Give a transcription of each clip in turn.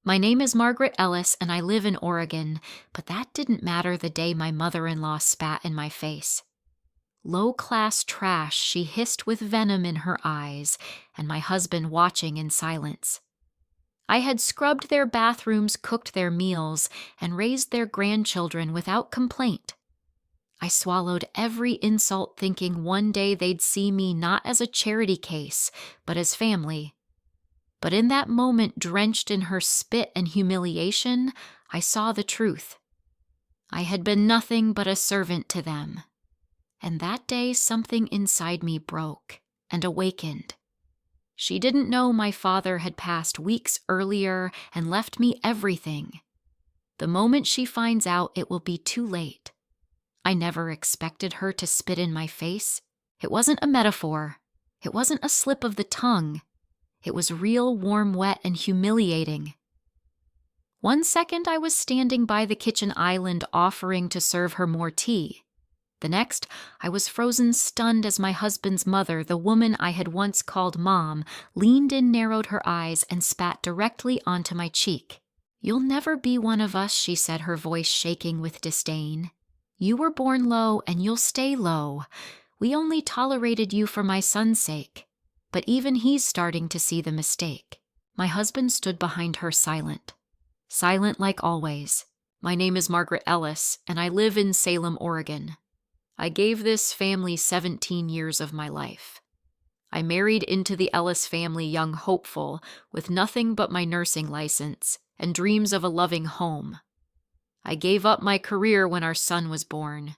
My name is Margaret Ellis and I live in Oregon, but that didn't matter the day my mother-in-law spat in my face. Low-class trash, she hissed with venom in her eyes, and my husband watching in silence. I had scrubbed their bathrooms, cooked their meals, and raised their grandchildren without complaint. I swallowed every insult thinking one day they'd see me not as a charity case, but as family. But in that moment, drenched in her spit and humiliation, I saw the truth. I had been nothing but a servant to them. And that day something inside me broke and awakened. She didn't know my father had passed weeks earlier and left me everything. The moment she finds out, it will be too late. I never expected her to spit in my face. It wasn't a metaphor. It wasn't a slip of the tongue. It was real, warm, wet, and humiliating. One second I was standing by the kitchen island offering to serve her more tea. The next, I was frozen stunned as my husband's mother, the woman I had once called Mom, leaned in, narrowed her eyes, and spat directly onto my cheek. "You'll never be one of us," she said, her voice shaking with disdain. "You were born low, and you'll stay low. We only tolerated you for my son's sake. But even he's starting to see the mistake." My husband stood behind her silent. Silent like always. "My name is Margaret Ellis, and I live in Salem, Oregon. I gave this family 17 years of my life. I married into the Ellis family young hopeful, with nothing but my nursing license and dreams of a loving home. I gave up my career when our son was born.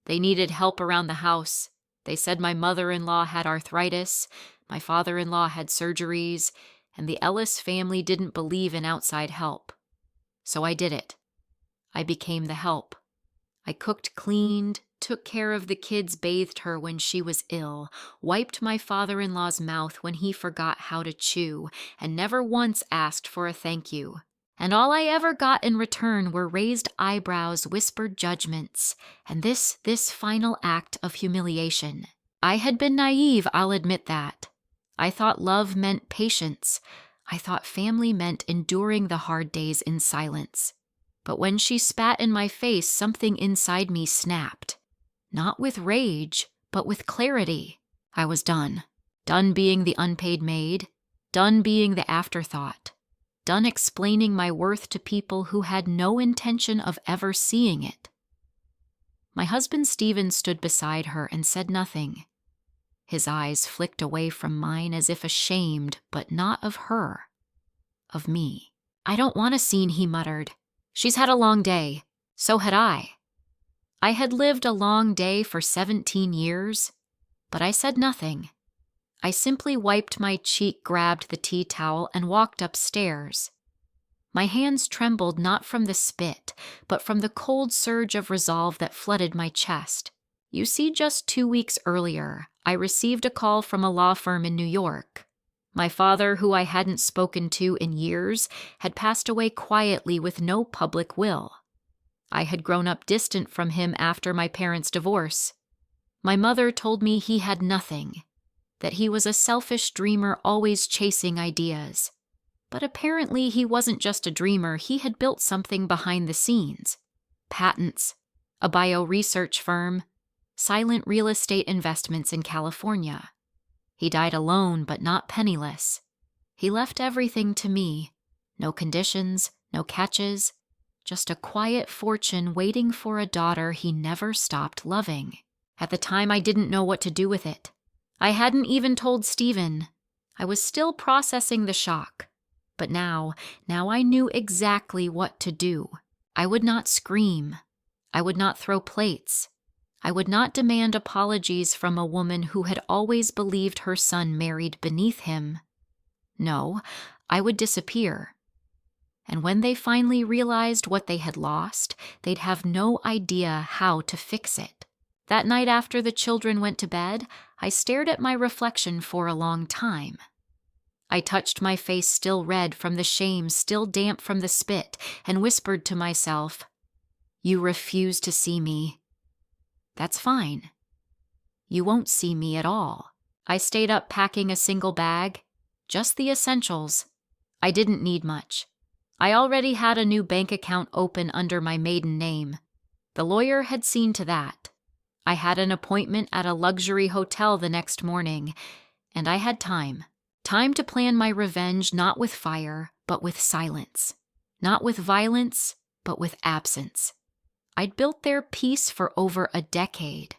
They needed help around the house. They said my mother-in-law had arthritis, my father-in-law had surgeries, and the Ellis family didn't believe in outside help. So I did it. I became the help. I cooked, cleaned, took care of the kids, bathed her when she was ill, wiped my father-in-law's mouth when he forgot how to chew, and never once asked for a thank you. And all I ever got in return were raised eyebrows, whispered judgments, and this final act of humiliation. I had been naive, I'll admit that. I thought love meant patience. I thought family meant enduring the hard days in silence. But when she spat in my face, something inside me snapped. Not with rage, but with clarity. I was done. Done being the unpaid maid. Done being the afterthought. Done explaining my worth to people who had no intention of ever seeing it. My husband Stephen stood beside her and said nothing. His eyes flicked away from mine as if ashamed, but not of her. Of me. "I don't want a scene," he muttered. "She's had a long day. So had I." I had lived a long day for 17 years, but I said nothing. I simply wiped my cheek, grabbed the tea towel, and walked upstairs. My hands trembled not from the spit, but from the cold surge of resolve that flooded my chest. You see, just 2 weeks earlier, I received a call from a law firm in New York. My father, who I hadn't spoken to in years, had passed away quietly with no public will. I had grown up distant from him after my parents' divorce. My mother told me he had nothing, that he was a selfish dreamer always chasing ideas. But apparently he wasn't just a dreamer, he had built something behind the scenes. Patents, a bio-research firm, silent real estate investments in California. He died alone, but not penniless. He left everything to me. No conditions, no catches, just a quiet fortune waiting for a daughter he never stopped loving. At the time, I didn't know what to do with it. I hadn't even told Stephen. I was still processing the shock. But now I knew exactly what to do. I would not scream. I would not throw plates. I would not demand apologies from a woman who had always believed her son married beneath him. No, I would disappear. And when they finally realized what they had lost, they'd have no idea how to fix it. That night after the children went to bed, I stared at my reflection for a long time. I touched my face still red from the shame, still damp from the spit, and whispered to myself, "You refuse to see me. That's fine. You won't see me at all." I stayed up packing a single bag, just the essentials. I didn't need much. I already had a new bank account open under my maiden name. The lawyer had seen to that. I had an appointment at a luxury hotel the next morning, and I had time. Time to plan my revenge not with fire, but with silence. Not with violence, but with absence. I'd built their peace for over a decade.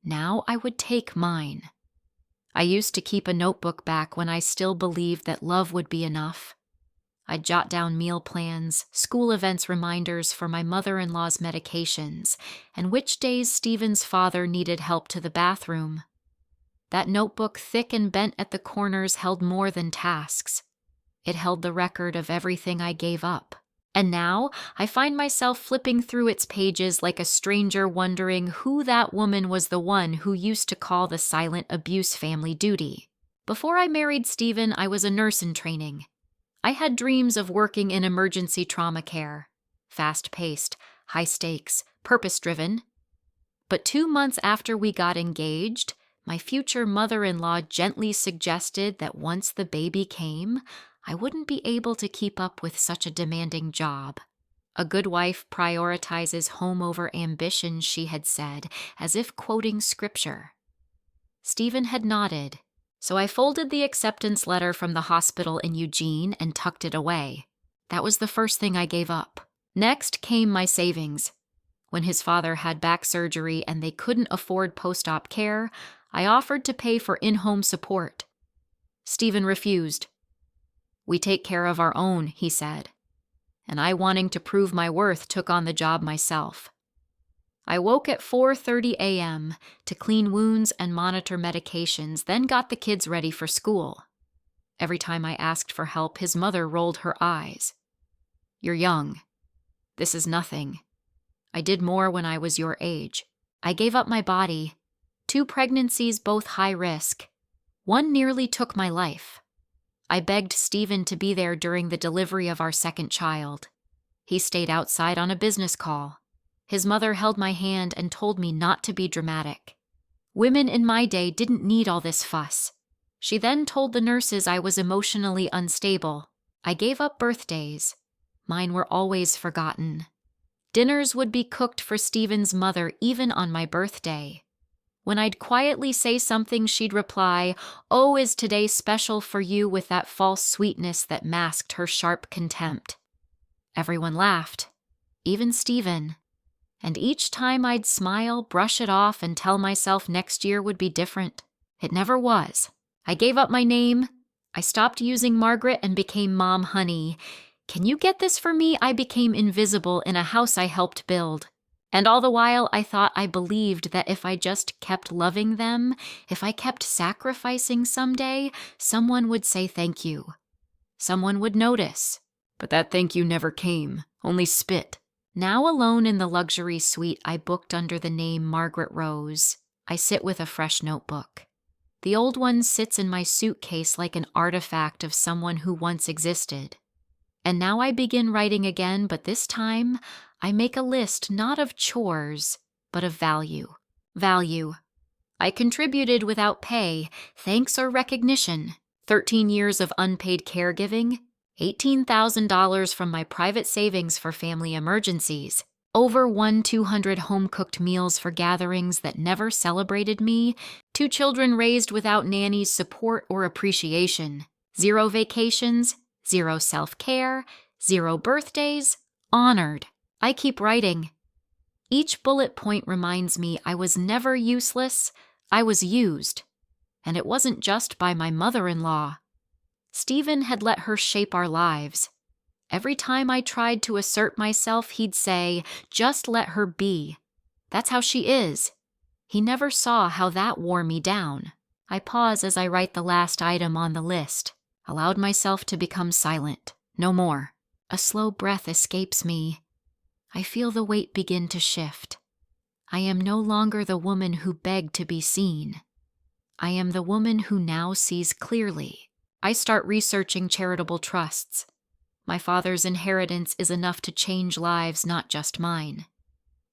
Now I would take mine. I used to keep a notebook back when I still believed that love would be enough. I'd jot down meal plans, school events reminders for my mother-in-law's medications, and which days Stephen's father needed help to the bathroom. That notebook, thick and bent at the corners, held more than tasks. It held the record of everything I gave up. And now I find myself flipping through its pages like a stranger wondering who that woman was, the one who used to call the silent abuse family duty. Before I married Stephen, I was a nurse in training. I had dreams of working in emergency trauma care. Fast-paced, high stakes, purpose-driven. But 2 months after we got engaged, my future mother-in-law gently suggested that once the baby came, I wouldn't be able to keep up with such a demanding job. A good wife prioritizes home over ambition, she had said, as if quoting scripture. Stephen had nodded, so I folded the acceptance letter from the hospital in Eugene and tucked it away. That was the first thing I gave up. Next came my savings. When his father had back surgery and they couldn't afford post-op care, I offered to pay for in-home support. Stephen refused. "We take care of our own," he said. And I, wanting to prove my worth, took on the job myself. I woke at 4:30 a.m. to clean wounds and monitor medications, then got the kids ready for school. Every time I asked for help, his mother rolled her eyes. "You're young. This is nothing. I did more when I was your age. I gave up my body. 2 pregnancies, both high risk. One nearly took my life. I begged Stephen to be there during the delivery of our second child. He stayed outside on a business call. His mother held my hand and told me not to be dramatic. Women in my day didn't need all this fuss. She then told the nurses I was emotionally unstable. I gave up birthdays. Mine were always forgotten. Dinners would be cooked for Stephen's mother even on my birthday. When I'd quietly say something, she'd reply, "Oh, is today special for you?" with that false sweetness that masked her sharp contempt. Everyone laughed, even Stephen. And each time I'd smile, brush it off, and tell myself next year would be different. It never was. I gave up my name. I stopped using Margaret and became Mom Honey. Can you get this for me? I became invisible in a house I helped build. And all the while, I thought I believed that if I just kept loving them, if I kept sacrificing someday, someone would say thank you. Someone would notice. But that thank you never came, only spit. Now alone in the luxury suite I booked under the name Margaret Rose, I sit with a fresh notebook. The old one sits in my suitcase like an artifact of someone who once existed. And now I begin writing again, but this time I make a list not of chores, but of value. Value. I contributed without pay, thanks or recognition. 13 years of unpaid caregiving, $18,000 from my private savings for family emergencies, over 200 home-cooked meals for gatherings that never celebrated me, 2 children raised without nannies' support or appreciation, 0 vacations, 0 self-care, 0 birthdays, honored. I keep writing. Each bullet point reminds me I was never useless, I was used. And it wasn't just by my mother-in-law. Stephen had let her shape our lives. Every time I tried to assert myself, he'd say, "Just let her be. That's how she is." He never saw how that wore me down. I pause as I write the last item on the list, allowed myself to become silent. No more. A slow breath escapes me. I feel the weight begin to shift. I am no longer the woman who begged to be seen. I am the woman who now sees clearly. I start researching charitable trusts. My father's inheritance is enough to change lives, not just mine.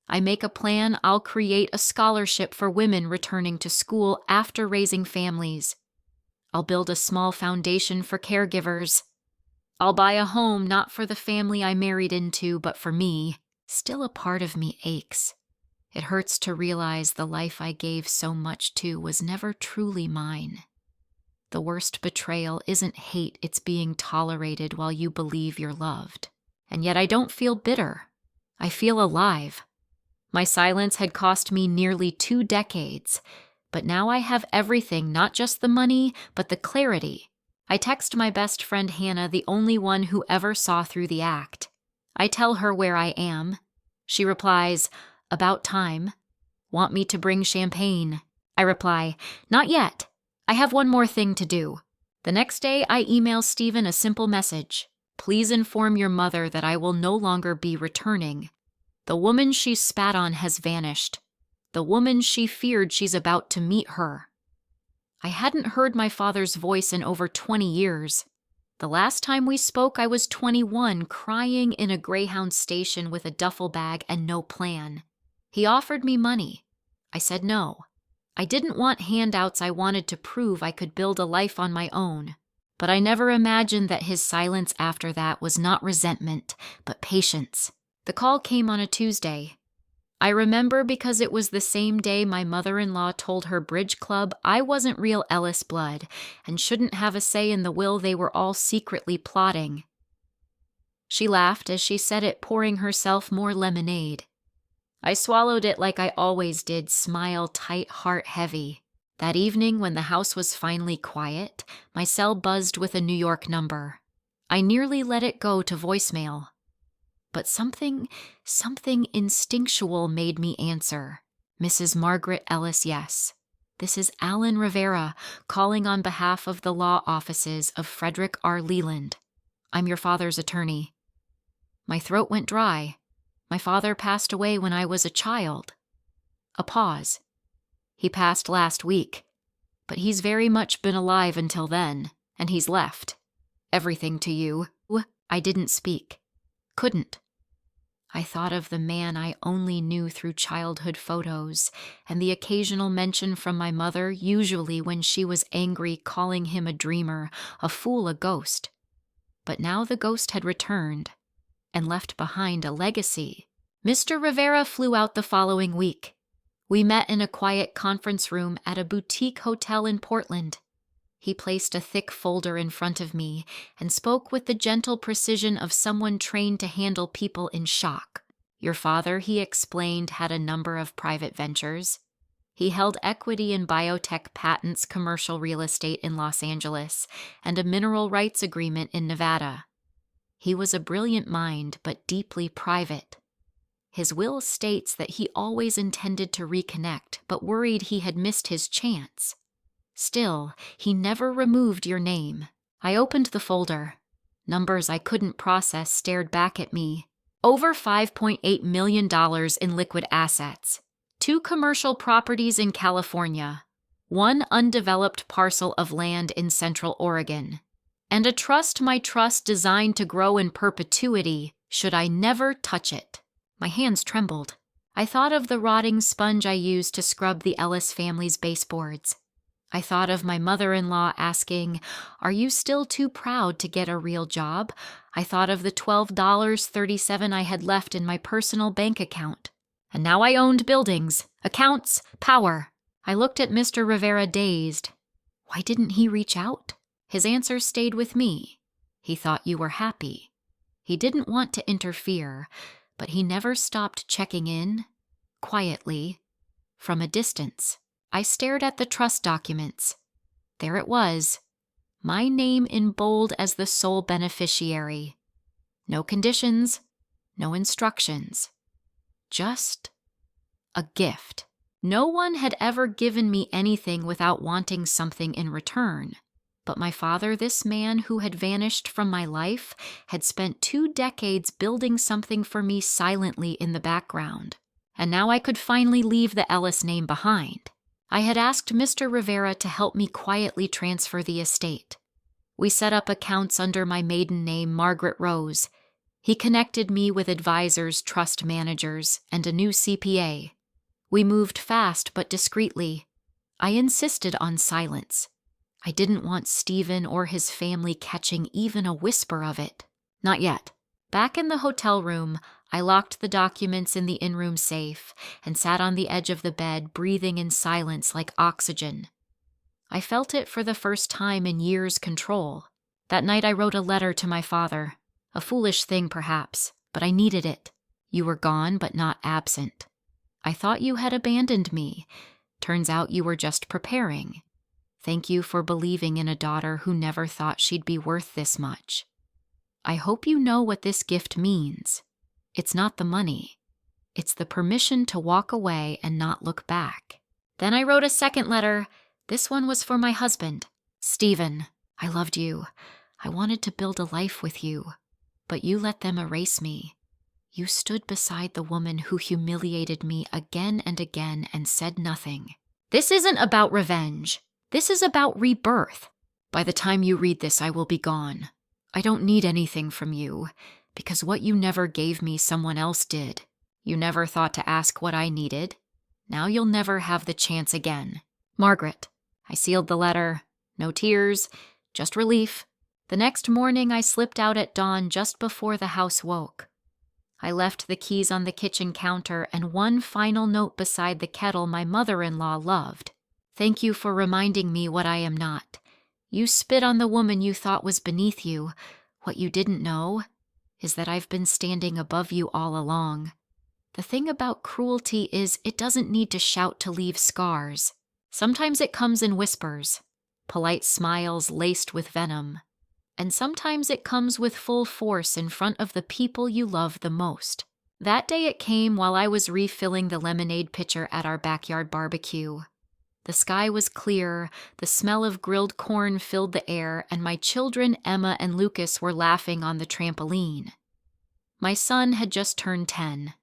I make a plan. I'll create a scholarship for women returning to school after raising families. I'll build a small foundation for caregivers. I'll buy a home not for the family I married into, but for me. Still a part of me aches. It hurts to realize the life I gave so much to was never truly mine. The worst betrayal isn't hate, it's being tolerated while you believe you're loved. And yet I don't feel bitter. I feel alive. My silence had cost me nearly 2 decades, but now I have everything, not just the money, but the clarity. I text my best friend Hannah, the only one who ever saw through the act. I tell her where I am. She replies, "About time. Want me to bring champagne?" I reply, "Not yet. I have one more thing to do." The next day, I email Stephen a simple message. "Please inform your mother that I will no longer be returning. The woman she spat on has vanished. The woman she feared, she's about to meet her." I hadn't heard my father's voice in over 20 years. The last time we spoke, I was 21, crying in a Greyhound station with a duffel bag and no plan. He offered me money. I said no. I didn't want handouts. I wanted to prove I could build a life on my own. But I never imagined that his silence after that was not resentment, but patience. The call came on a Tuesday. I remember because it was the same day my mother-in-law told her bridge club I wasn't real Ellis blood and shouldn't have a say in the will they were all secretly plotting. She laughed as she said it, pouring herself more lemonade. I swallowed it like I always did, smile tight, heart heavy. That evening, when the house was finally quiet, my cell buzzed with a New York number. I nearly let it go to voicemail. But something instinctual made me answer. "Mrs. Margaret Ellis, yes. This is Alan Rivera, calling on behalf of the law offices of Frederick R. Leland. I'm your father's attorney." My throat went dry. My father passed away when I was a child. A pause. "He passed last week, but he's very much been alive until then, and he's left everything to you." I didn't speak. Couldn't. I thought of the man I only knew through childhood photos, and the occasional mention from my mother, usually when she was angry, calling him a dreamer, a fool, a ghost. But now the ghost had returned, and left behind a legacy. Mr. Rivera flew out the following week. We met in a quiet conference room at a boutique hotel in Portland. He placed a thick folder in front of me and spoke with the gentle precision of someone trained to handle people in shock. "Your father," he explained, "had a number of private ventures. He held equity in biotech patents, commercial real estate in Los Angeles, and a mineral rights agreement in Nevada. He was a brilliant mind, but deeply private. His will states that he always intended to reconnect, but worried he had missed his chance. Still, he never removed your name." I opened the folder. Numbers I couldn't process stared back at me. Over $5.8 million in liquid assets. 2 commercial properties in California. 1 undeveloped parcel of land in Central Oregon. And a trust, my trust, designed to grow in perpetuity should I never touch it. My hands trembled. I thought of the rotting sponge I used to scrub the Ellis family's baseboards. I thought of my mother-in-law asking, "Are you still too proud to get a real job?" I thought of the $12.37 I had left in my personal bank account. And now I owned buildings, accounts, power. I looked at Mr. Rivera dazed. Why didn't he reach out? His answer stayed with me. He thought you were happy. He didn't want to interfere, but he never stopped checking in, quietly, from a distance. I stared at the trust documents. There it was, my name in bold as the sole beneficiary. No conditions, no instructions. Just a gift. No one had ever given me anything without wanting something in return. But my father, this man who had vanished from my life, had spent 2 decades building something for me silently in the background. And now I could finally leave the Ellis name behind. I had asked Mr. Rivera to help me quietly transfer the estate. We set up accounts under my maiden name, Margaret Rose. He connected me with advisors, trust managers, and a new CPA. We moved fast but discreetly. I insisted on silence. I didn't want Stephen or his family catching even a whisper of it. Not yet. Back in the hotel room, I locked the documents in the in-room safe and sat on the edge of the bed, breathing in silence like oxygen. I felt it for the first time in years control. That night I wrote a letter to my father. A foolish thing, perhaps, but I needed it. You were gone, but not absent. I thought you had abandoned me. Turns out you were just preparing. Thank you for believing in a daughter who never thought she'd be worth this much. I hope you know what this gift means. It's not the money. It's the permission to walk away and not look back. Then I wrote a second letter. This one was for my husband. Stephen, I loved you. I wanted to build a life with you. But you let them erase me. You stood beside the woman who humiliated me again and again and said nothing. This isn't about revenge. This is about rebirth. By the time you read this, I will be gone. I don't need anything from you, because what you never gave me, someone else did. You never thought to ask what I needed. Now you'll never have the chance again. Margaret. I sealed the letter. No tears, just relief. The next morning, I slipped out at dawn just before the house woke. I left the keys on the kitchen counter and one final note beside the kettle my mother-in-law loved. Thank you for reminding me what I am not. You spit on the woman you thought was beneath you. What you didn't know is that I've been standing above you all along. The thing about cruelty is it doesn't need to shout to leave scars. Sometimes it comes in whispers, polite smiles laced with venom. And sometimes it comes with full force in front of the people you love the most. That day it came while I was refilling the lemonade pitcher at our backyard barbecue. The sky was clear, the smell of grilled corn filled the air, and my children Emma and Lucas were laughing on the trampoline. My son had just turned 10.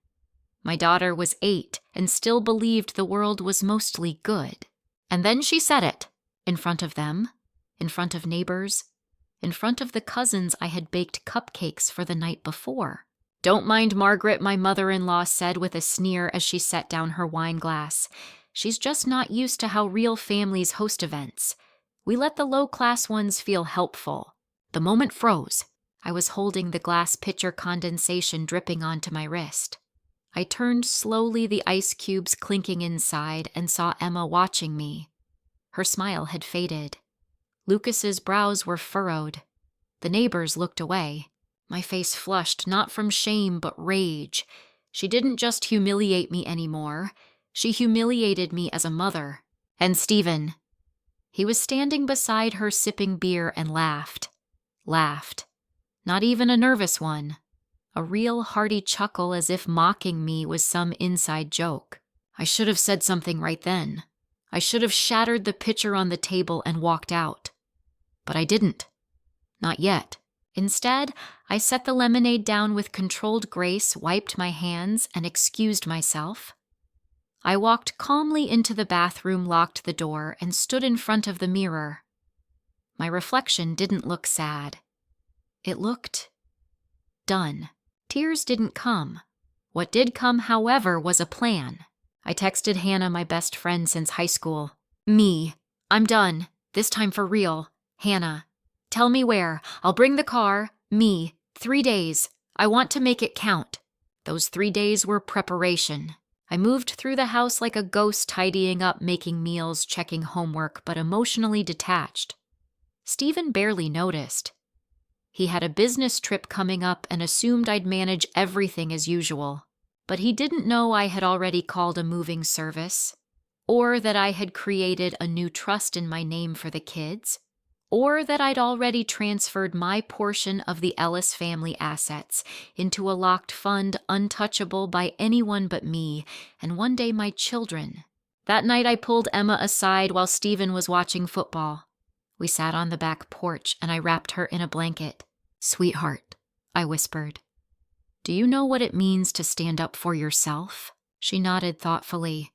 My daughter was 8 and still believed the world was mostly good. And then she said it, in front of them, in front of neighbors, in front of the cousins I had baked cupcakes for the night before. Don't mind Margaret, my mother-in-law said with a sneer as she set down her wine glass. She's just not used to how real families host events. We let the low-class ones feel helpful. The moment froze. I was holding the glass pitcher, condensation dripping onto my wrist. I turned slowly, the ice cubes clinking inside, and saw Emma watching me. Her smile had faded. Lucas's brows were furrowed. The neighbors looked away. My face flushed, not from shame, but rage. She didn't just humiliate me anymore. She humiliated me as a mother. And Stephen. He was standing beside her sipping beer and laughed. Laughed. Not even a nervous one. A real hearty chuckle as if mocking me was some inside joke. I should have said something right then. I should have shattered the pitcher on the table and walked out. But I didn't. Not yet. Instead, I set the lemonade down with controlled grace, wiped my hands, and excused myself. I walked calmly into the bathroom, locked the door, and stood in front of the mirror. My reflection didn't look sad. It looked done. Tears didn't come. What did come, however, was a plan. I texted Hannah, my best friend since high school. Me. I'm done. This time for real. Hannah. Tell me where. I'll bring the car. Me. 3 days. I want to make it count. Those 3 days were preparation. I moved through the house like a ghost, tidying up, making meals, checking homework, but emotionally detached. Stephen barely noticed. He had a business trip coming up and assumed I'd manage everything as usual. But he didn't know I had already called a moving service, or that I had created a new trust in my name for the kids, or that I'd already transferred my portion of the Ellis family assets into a locked fund untouchable by anyone but me and one day my children. That night I pulled Emma aside while Stephen was watching football. We sat on the back porch and I wrapped her in a blanket. Sweetheart, I whispered. Do you know what it means to stand up for yourself? She nodded thoughtfully.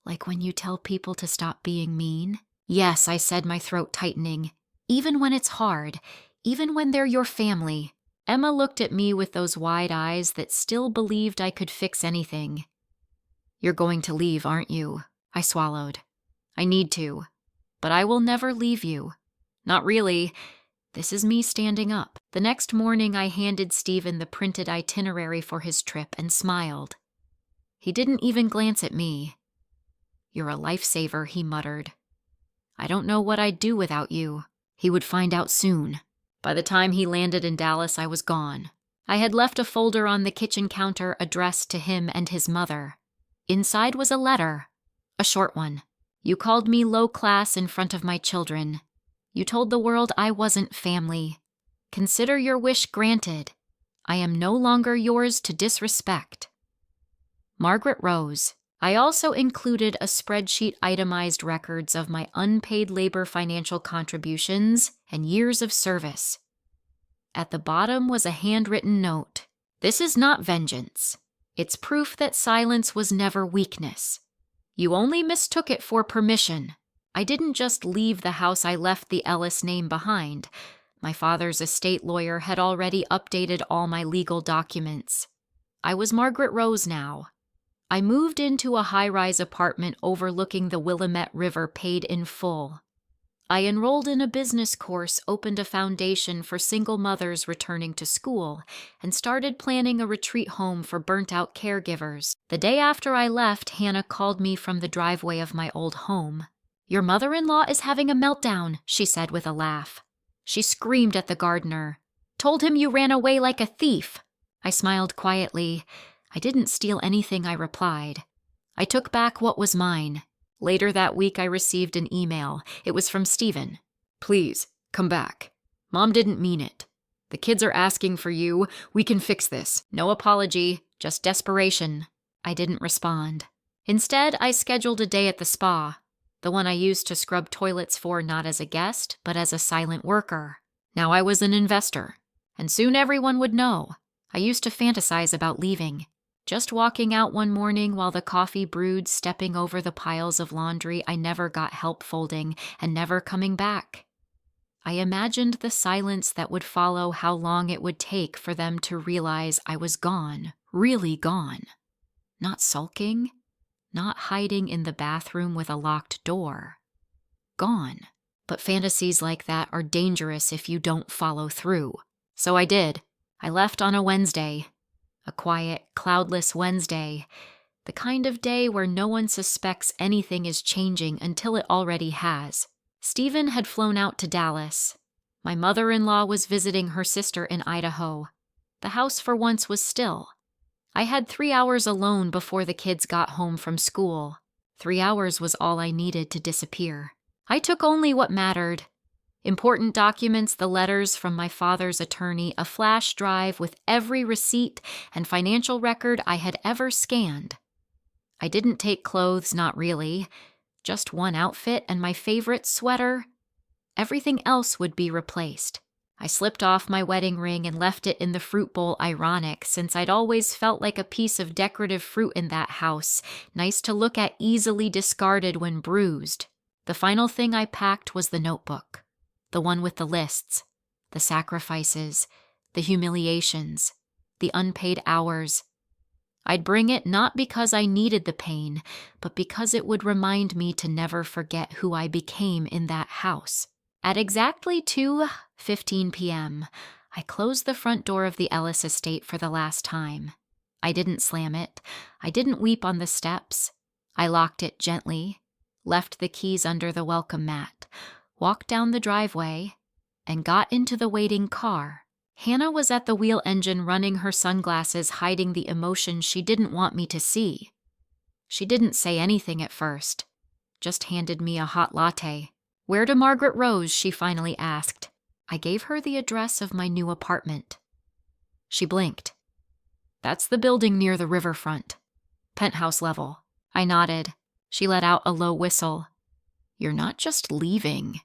Like when you tell people to stop being mean? Yes, I said, my throat tightening. Even when it's hard, even when they're your family. Emma looked at me with those wide eyes that still believed I could fix anything. You're going to leave, aren't you? I swallowed. I need to. but I will never leave you. Not really. This is me standing up. The next morning, I handed Stephen the printed itinerary for his trip and smiled. He didn't even glance at me. "You're a lifesaver," he muttered. "I don't know what I'd do without you." He would find out soon. By the time he landed in Dallas, I was gone. I had left a folder on the kitchen counter addressed to him and his mother. Inside was a letter, a short one. "You called me low class in front of my children. You told the world I wasn't family. Consider your wish granted. I am no longer yours to disrespect. Margaret Rose." I also included a spreadsheet itemized records of my unpaid labor financial contributions and years of service. At the bottom was a handwritten note. "This is not vengeance. It's proof that silence was never weakness. You only mistook it for permission. I didn't just leave the house, I left the Ellis name behind. My father's estate lawyer had already updated all my legal documents. I was Margaret Rose now. I moved into a high-rise apartment overlooking the Willamette River paid in full. I enrolled in a business course, opened a foundation for single mothers returning to school, and started planning a retreat home for burnt-out caregivers. The day after I left, Hannah called me from the driveway of my old home. "Your mother-in-law is having a meltdown," she said with a laugh. She screamed at the gardener. "Told him you ran away like a thief." I smiled quietly. "I didn't steal anything," I replied. "I took back what was mine." Later that week, I received an email. It was from Stephen. "Please, come back. Mom didn't mean it. The kids are asking for you. We can fix this." No apology, just desperation. I didn't respond. Instead, I scheduled a day at the spa, the one I used to scrub toilets for not as a guest, but as a silent worker. Now I was an investor, and soon everyone would know. I used to fantasize about leaving. Just walking out one morning while the coffee brewed, stepping over the piles of laundry I never got help folding, and never coming back. I imagined the silence that would follow, how long it would take for them to realize I was gone, really gone. Not sulking, not hiding in the bathroom with a locked door. Gone. But fantasies like that are dangerous if you don't follow through. So I did. I left on a Wednesday. A quiet, cloudless Wednesday, the kind of day where no one suspects anything is changing until it already has. Stephen had flown out to Dallas. My mother-in-law was visiting her sister in Idaho. The house for once was still. I had 3 hours alone before the kids got home from school. 3 hours was all I needed to disappear. I took only what mattered. Important documents, the letters from my father's attorney, a flash drive with every receipt and financial record I had ever scanned. I didn't take clothes, not really. Just one outfit and my favorite sweater. Everything else would be replaced. I slipped off my wedding ring and left it in the fruit bowl, ironic, since I'd always felt like a piece of decorative fruit in that house, nice to look at, easily discarded when bruised. The final thing I packed was the notebook. The one with the lists, the sacrifices, the humiliations, the unpaid hours. I'd bring it not because I needed the pain, but because it would remind me to never forget who I became in that house. At exactly 2:15 p.m., I closed the front door of the Ellis estate for the last time. I didn't slam it. I didn't weep on the steps. I locked it gently, left the keys under the welcome mat, walked down the driveway, and got into the waiting car. Hannah was at the wheel engine running her sunglasses, hiding the emotion she didn't want me to see. She didn't say anything at first, just handed me a hot latte. "Where to Margaret Rose?" she finally asked. I gave her the address of my new apartment. She blinked. "That's the building near the riverfront. Penthouse level." I nodded. She let out a low whistle. "You're not just leaving.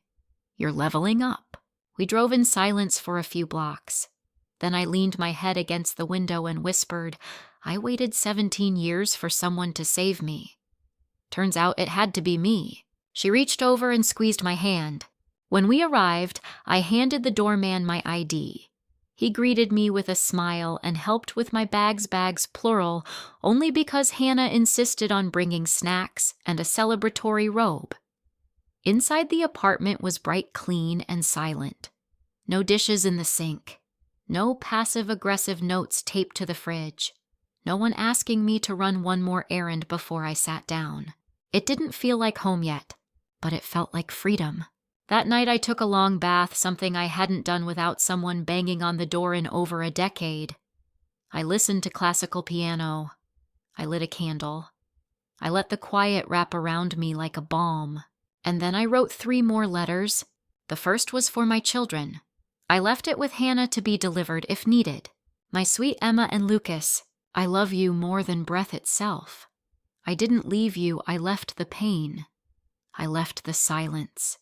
You're leveling up." We drove in silence for a few blocks. Then I leaned my head against the window and whispered, "I waited 17 years for someone to save me. Turns out it had to be me." She reached over and squeezed my hand. When we arrived, I handed the doorman my ID. He greeted me with a smile and helped with my bags plural, only because Hannah insisted on bringing snacks and a celebratory robe. Inside the apartment was bright clean and silent. No dishes in the sink. No passive-aggressive notes taped to the fridge. No one asking me to run one more errand before I sat down. It didn't feel like home yet, but it felt like freedom. That night I took a long bath, something I hadn't done without someone banging on the door in over a decade. I listened to classical piano. I lit a candle. I let the quiet wrap around me like a balm. And then I wrote 3 more letters. The first was for my children. I left it with Hannah to be delivered if needed. My sweet Emma and Lucas, I love you more than breath itself. I didn't leave you, I left the pain. I left the silence.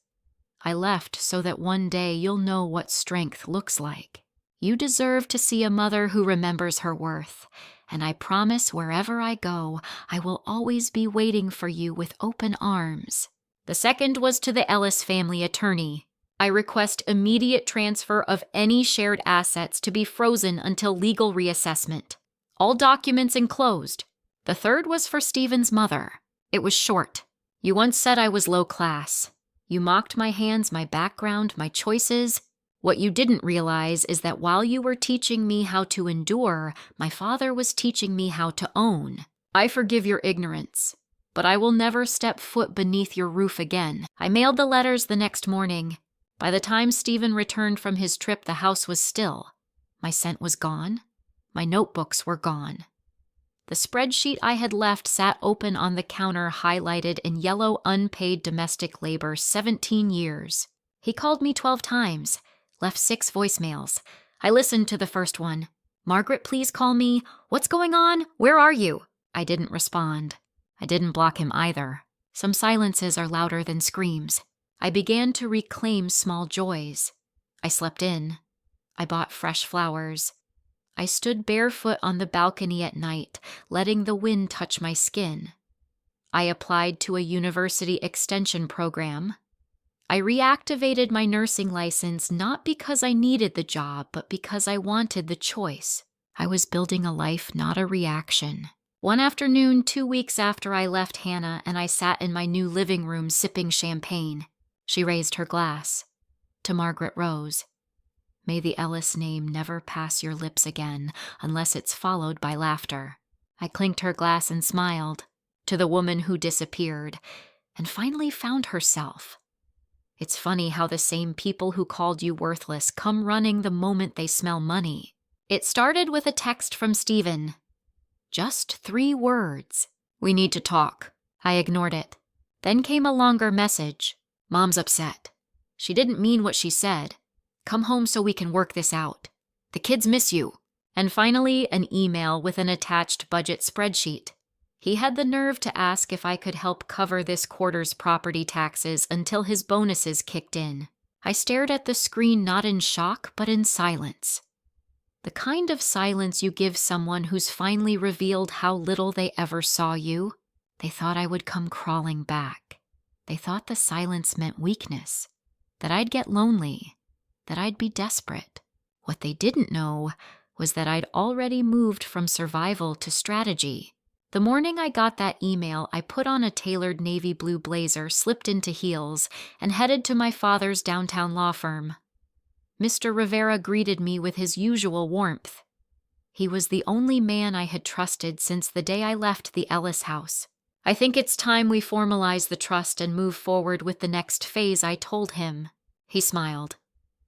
I left so that one day you'll know what strength looks like. You deserve to see a mother who remembers her worth, and I promise wherever I go, I will always be waiting for you with open arms. The second was to the Ellis family attorney. I request immediate transfer of any shared assets to be frozen until legal reassessment. All documents enclosed. The third was for Stephen's mother. It was short. You once said I was low class. You mocked my hands, my background, my choices. What you didn't realize is that while you were teaching me how to endure, my father was teaching me how to own. I forgive your ignorance, but I will never step foot beneath your roof again. I mailed the letters the next morning. By the time Stephen returned from his trip, the house was still. My scent was gone. My notebooks were gone. The spreadsheet I had left sat open on the counter, highlighted in yellow unpaid domestic labor, 17 years. He called me 12 times, left 6 voicemails. I listened to the first one. Margaret, please call me. What's going on? Where are you? I didn't respond. I didn't block him either. Some silences are louder than screams. I began to reclaim small joys. I slept in. I bought fresh flowers. I stood barefoot on the balcony at night, letting the wind touch my skin. I applied to a university extension program. I reactivated my nursing license not because I needed the job, but because I wanted the choice. I was building a life, not a reaction. One afternoon, 2 weeks after I left Hannah, and I sat in my new living room sipping champagne. She raised her glass. To Margaret Rose. May the Ellis name never pass your lips again, unless it's followed by laughter. I clinked her glass and smiled. To the woman who disappeared, and finally found herself. It's funny how the same people who called you worthless come running the moment they smell money. It started with a text from Stephen. Just 3 words. We need to talk. I ignored it. Then came a longer message. Mom's upset. She didn't mean what she said. Come home so we can work this out. The kids miss you. And finally, an email with an attached budget spreadsheet. He had the nerve to ask if I could help cover this quarter's property taxes until his bonuses kicked in. I stared at the screen not in shock, but in silence. The kind of silence you give someone who's finally revealed how little they ever saw you. They thought I would come crawling back. They thought the silence meant weakness, that I'd get lonely, that I'd be desperate. What they didn't know was that I'd already moved from survival to strategy. The morning I got that email, I put on a tailored navy blue blazer, slipped into heels, and headed to my father's downtown law firm. Mr. Rivera greeted me with his usual warmth. He was the only man I had trusted since the day I left the Ellis house. I think it's time we formalize the trust and move forward with the next phase, I told him. He smiled.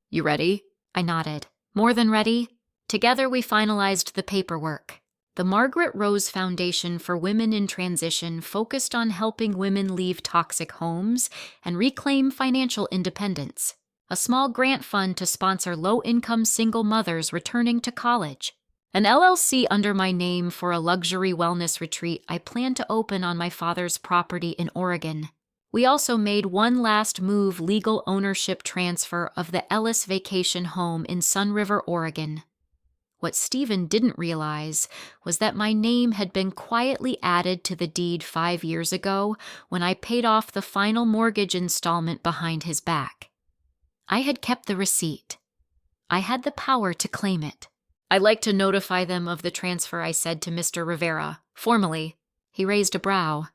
You ready? I nodded. More than ready. Together we finalized the paperwork. The Margaret Rose Foundation for Women in Transition focused on helping women leave toxic homes and reclaim financial independence. A small grant fund to sponsor low-income single mothers returning to college. An LLC under my name for a luxury wellness retreat I plan to open on my father's property in Oregon. We also made one last move legal ownership transfer of the Ellis vacation home in Sun River, Oregon. What Stephen didn't realize was that my name had been quietly added to the deed 5 years ago when I paid off the final mortgage installment behind his back. I had kept the receipt. I had the power to claim it. I'd like to notify them of the transfer, I said to Mr. Rivera, formally. He raised a brow.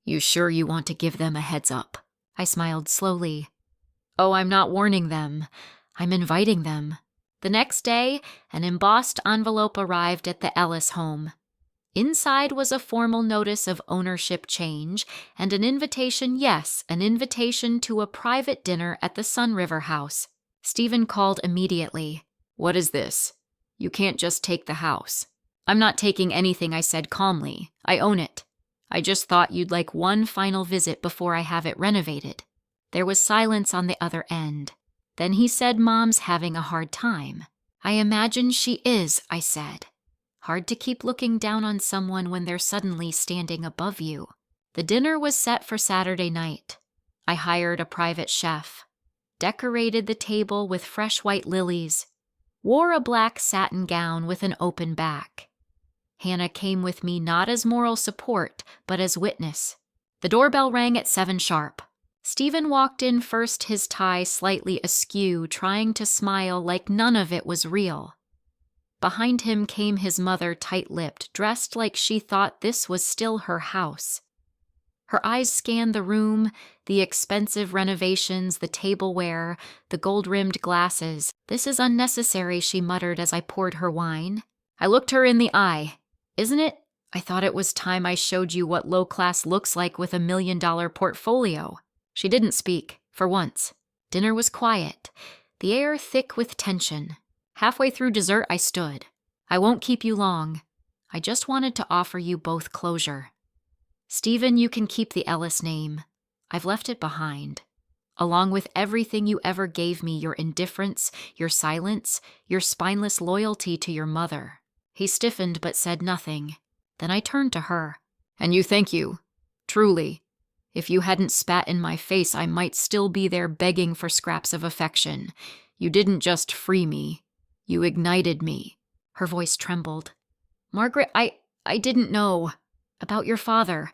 You sure you want to give them a heads up? I smiled slowly. Oh, I'm not warning them. I'm inviting them. The next day, an embossed envelope arrived at the Ellis home. Inside was a formal notice of ownership change and an invitation to a private dinner at the Sun River house. Stephen called immediately. What is this? You can't just take the house. I'm not taking anything, I said calmly. I own it. I just thought you'd like one final visit before I have it renovated. There was silence on the other end. Then he said Mom's having a hard time. I imagine she is, I said. Hard to keep looking down on someone when they're suddenly standing above you. The dinner was set for Saturday night. I hired a private chef, decorated the table with fresh white lilies, wore a black satin gown with an open back. Hannah came with me not as moral support, but as witness. The doorbell rang at 7 sharp. Stephen walked in first, his tie slightly askew, trying to smile like none of it was real. Behind him came his mother, tight-lipped, dressed like she thought this was still her house. Her eyes scanned the room, the expensive renovations, the tableware, the gold-rimmed glasses. This is unnecessary, she muttered as I poured her wine. I looked her in the eye. Isn't it? I thought it was time I showed you what low class looks like with $1 million portfolio. She didn't speak, for once. Dinner was quiet, the air thick with tension. Halfway through dessert, I stood. I won't keep you long. I just wanted to offer you both closure. Stephen, you can keep the Ellis name. I've left it behind. Along with everything you ever gave me, your indifference, your silence, your spineless loyalty to your mother. He stiffened but said nothing. Then I turned to her. And you, thank you. Truly. If you hadn't spat in my face, I might still be there begging for scraps of affection. You didn't just free me. You ignited me. Her voice trembled. Margaret, I didn't know. About your father.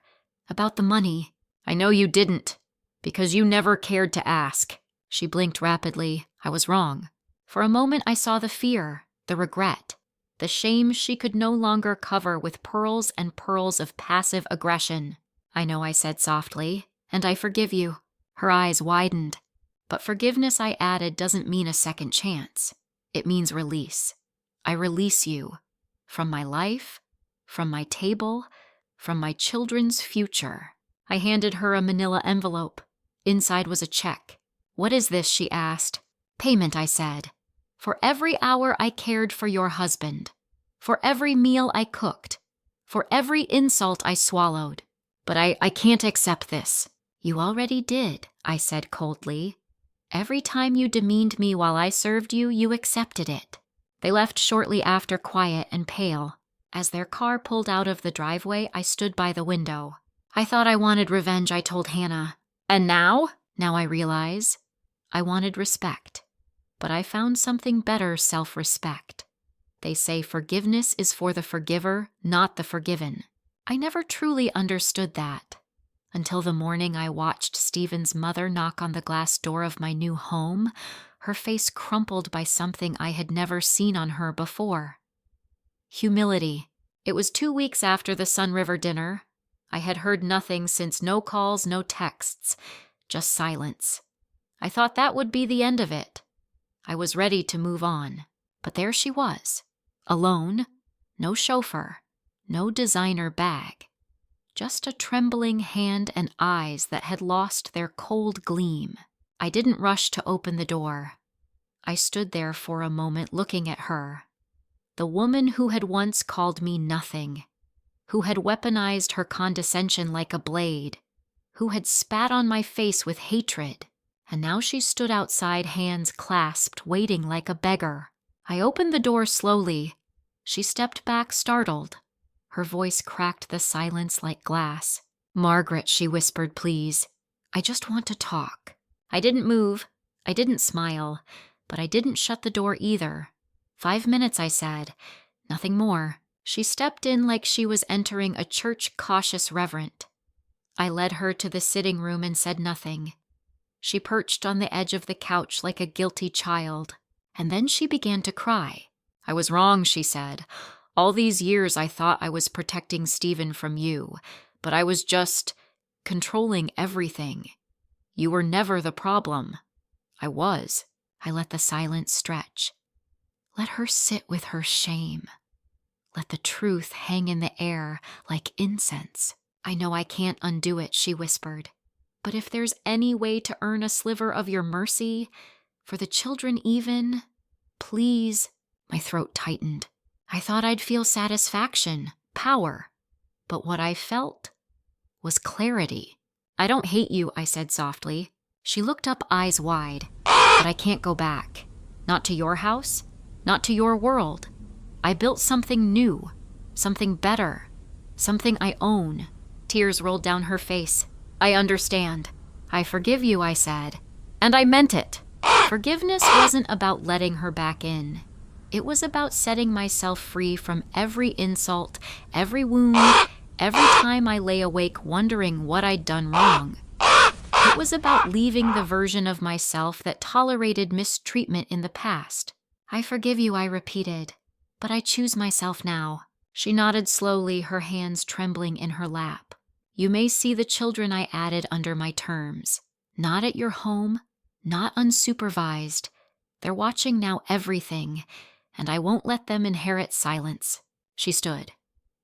About the money. I know you didn't. Because you never cared to ask. She blinked rapidly. I was wrong. For a moment I saw the fear, the regret, the shame she could no longer cover with pearls and pearls of passive aggression. I know, I said softly, and I forgive you. Her eyes widened. But forgiveness, I added, doesn't mean a second chance. It means release. I release you. From my life, from my table, from my children's future. I handed her a manila envelope. Inside was a check. What is this? She asked. Payment, I said. For every hour I cared for your husband. For every meal I cooked. For every insult I swallowed. But I can't accept this. You already did, I said coldly. Every time you demeaned me while I served you, you accepted it. They left shortly after, quiet and pale. As their car pulled out of the driveway, I stood by the window. I thought I wanted revenge, I told Hannah. And now? Now I realize. I wanted respect. But I found something better, self-respect. They say forgiveness is for the forgiver, not the forgiven. I never truly understood that. Until the morning I watched Stephen's mother knock on the glass door of my new home, her face crumpled by something I had never seen on her before. Humility. It was 2 weeks after the Sun River dinner. I had heard nothing since, no calls, no texts, just silence. I thought that would be the end of it. I was ready to move on, but there she was, alone, no chauffeur, no designer bag, just a trembling hand and eyes that had lost their cold gleam. I didn't rush to open the door. I stood there for a moment looking at her, the woman who had once called me nothing, who had weaponized her condescension like a blade, who had spat on my face with hatred, and now she stood outside, hands clasped, waiting like a beggar. I opened the door slowly. She stepped back, startled. Her voice cracked the silence like glass. Margaret, she whispered, please. I just want to talk. I didn't move. I didn't smile. But I didn't shut the door either. 5 minutes, I said. Nothing more. She stepped in like she was entering a church, cautious, reverent. I led her to the sitting room and said nothing. She perched on the edge of the couch like a guilty child, and then she began to cry. I was wrong, she said. All these years I thought I was protecting Stephen from you, but I was just controlling everything. You were never the problem. I was. I let the silence stretch. Let her sit with her shame. Let the truth hang in the air like incense. I know I can't undo it, she whispered. But if there's any way to earn a sliver of your mercy, for the children even, please. My throat tightened. I thought I'd feel satisfaction, power. But what I felt was clarity. I don't hate you, I said softly. She looked up, eyes wide. But I can't go back. Not to your house, not to your world. I built something new, something better, something I own. Tears rolled down her face. I understand. I forgive you, I said. And I meant it. Forgiveness wasn't about letting her back in. It was about setting myself free from every insult, every wound, every time I lay awake wondering what I'd done wrong. It was about leaving the version of myself that tolerated mistreatment in the past. I forgive you, I repeated, but I choose myself now. She nodded slowly, her hands trembling in her lap. You may see the children I added under my terms. Not at your home, not unsupervised. They're watching now everything, and I won't let them inherit silence. She stood.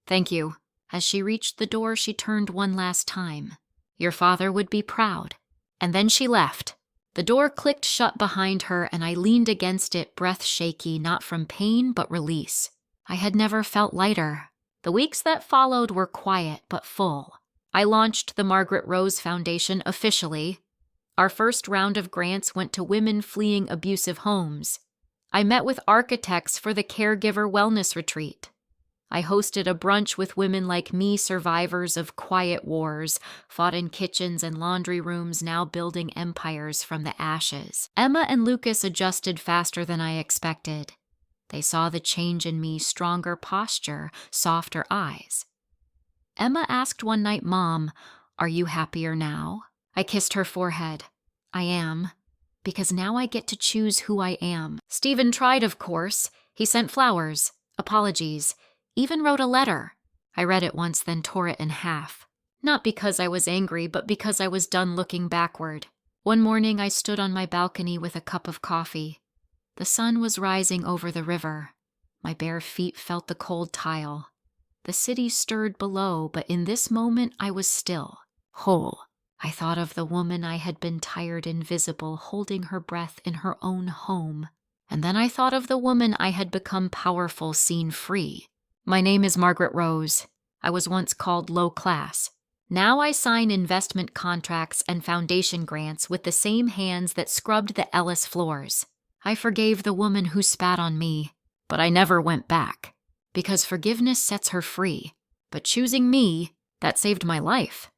Thank you. As she reached the door, she turned one last time. Your father would be proud. And then she left. The door clicked shut behind her, and I leaned against it, breath shaky, not from pain but release. I had never felt lighter. The weeks that followed were quiet but full. I launched the Margaret Rose Foundation officially. Our first round of grants went to women fleeing abusive homes. I met with architects for the Caregiver Wellness Retreat. I hosted a brunch with women like me, survivors of quiet wars, fought in kitchens and laundry rooms, now building empires from the ashes. Emma and Lucas adjusted faster than I expected. They saw the change in me, stronger posture, softer eyes. Emma asked one night, Mom, are you happier now? I kissed her forehead. I am, because now I get to choose who I am. Stephen tried, of course. He sent flowers, apologies, even wrote a letter. I read it once, then tore it in half. Not because I was angry, but because I was done looking backward. One morning I stood on my balcony with a cup of coffee. The sun was rising over the river. My bare feet felt the cold tile. The city stirred below, but in this moment I was still, whole. I thought of the woman I had been tired, invisible, holding her breath in her own home. And then I thought of the woman I had become, powerful, seen free. My name is Margaret Rose. I was once called low class. Now I sign investment contracts and foundation grants with the same hands that scrubbed the Ellis floors. I forgave the woman who spat on me, but I never went back. Because forgiveness sets her free. But choosing me, that saved my life.